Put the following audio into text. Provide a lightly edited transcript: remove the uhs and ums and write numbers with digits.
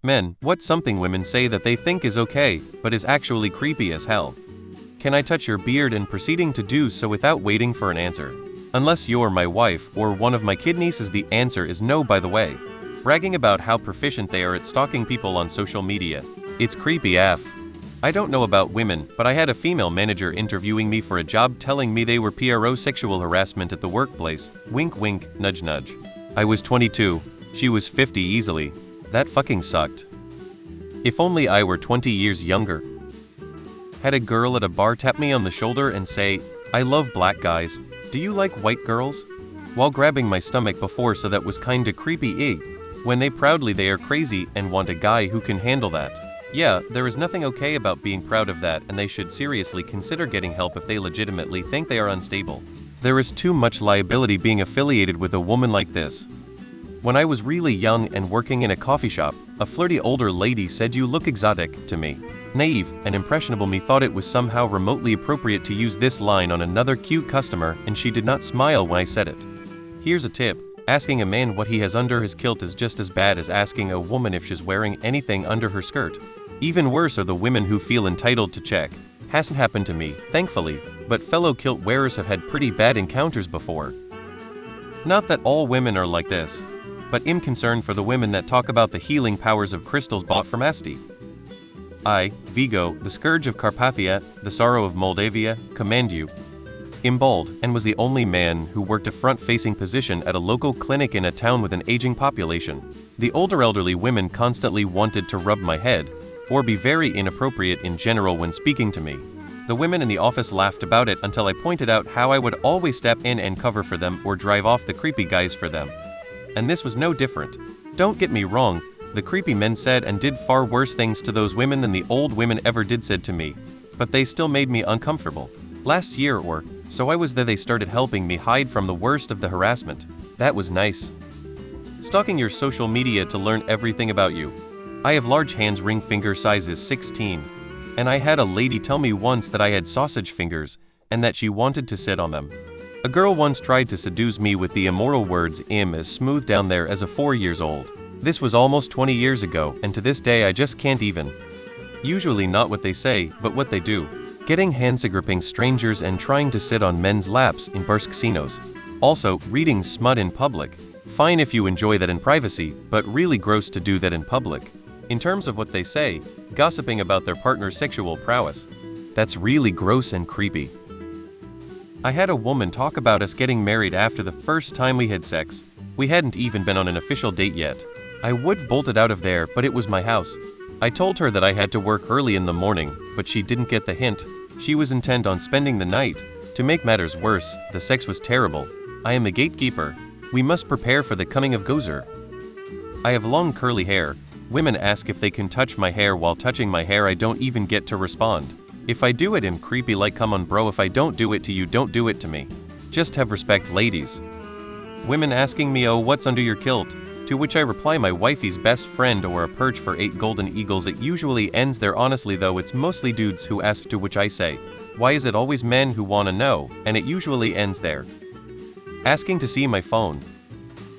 Men, what's something women say that they think is okay, but is actually creepy as hell? Can I touch your beard and proceeding to do so without waiting for an answer? Unless you're my wife or one of my kid nieces, the answer is no, by the way. Bragging about how proficient they are at stalking people on social media. It's creepy AF. I don't know about women, but I had a female manager interviewing me for a job telling me they were PRO sexual harassment at the workplace. Wink wink, nudge nudge. I was 22. She was 50 easily. That fucking sucked. If only I were 20 years younger. Had a girl at a bar tap me on the shoulder and say, "I love black guys. Do you like white girls?" While grabbing my stomach before, so that was kinda creepy when they proudly they are crazy and want a guy who can handle that. Yeah, there is nothing okay about being proud of that, and they should seriously consider getting help if they legitimately think they are unstable. There is too much liability being affiliated with a woman like this. When I was really young and working in a coffee shop, a flirty older lady said, "You look exotic," to me. Naive and impressionable me thought it was somehow remotely appropriate to use this line on another cute customer, and she did not smile when I said it. Here's a tip. Asking a man what he has under his kilt is just as bad as asking a woman if she's wearing anything under her skirt. Even worse are the women who feel entitled to check. Hasn't happened to me, thankfully, but fellow kilt wearers have had pretty bad encounters before. Not that all women are like this, but I'm concerned for the women that talk about the healing powers of crystals bought from Asti. I, Vigo, the scourge of Carpathia, the sorrow of Moldavia, command you. I'm bald, and was the only man who worked a front-facing position at a local clinic in a town with an aging population. The older elderly women constantly wanted to rub my head, or be very inappropriate in general when speaking to me. The women in the office laughed about it until I pointed out how I would always step in and cover for them or drive off the creepy guys for them. And this was no different. Don't get me wrong, the creepy men said and did far worse things to those women than the old women ever did said to me. But they still made me uncomfortable. Last year or so I was there, they started helping me hide from the worst of the harassment. That was nice. Stalking your social media to learn everything about you. I have large hands, ring finger size is 16. And I had a lady tell me once that I had sausage fingers, and that she wanted to sit on them. A girl once tried to seduce me with the immoral words, "I'm as smooth down there as a 4 years old." This was almost 20 years ago, and to this day I just can't even. Usually not what they say, but what they do. Getting hands gripping strangers and trying to sit on men's laps in bars, casinos. Also, reading smut in public. Fine if you enjoy that in privacy, but really gross to do that in public. In terms of what they say, gossiping about their partner's sexual prowess. That's really gross and creepy. I had a woman talk about us getting married after the first time we had sex. We hadn't even been on an official date yet. I would've bolted out of there, but it was my house. I told her that I had to work early in the morning, but she didn't get the hint. She was intent on spending the night. To make matters worse, the sex was terrible. I am the gatekeeper. We must prepare for the coming of Gozer. I have long curly hair. Women ask if they can touch my hair. While touching my hair, I don't even get to respond. If I do it, I'm creepy like, "Come on bro, if I don't do it to you, don't do it to me." Just have respect, ladies. Women asking me, "Oh, what's under your kilt?" To which I reply, "My wifey's best friend or a perch for 8 golden eagles." It usually ends there. Honestly though, it's mostly dudes who ask, to which I say, "Why is it always men who wanna know?" And it usually ends there. Asking to see my phone.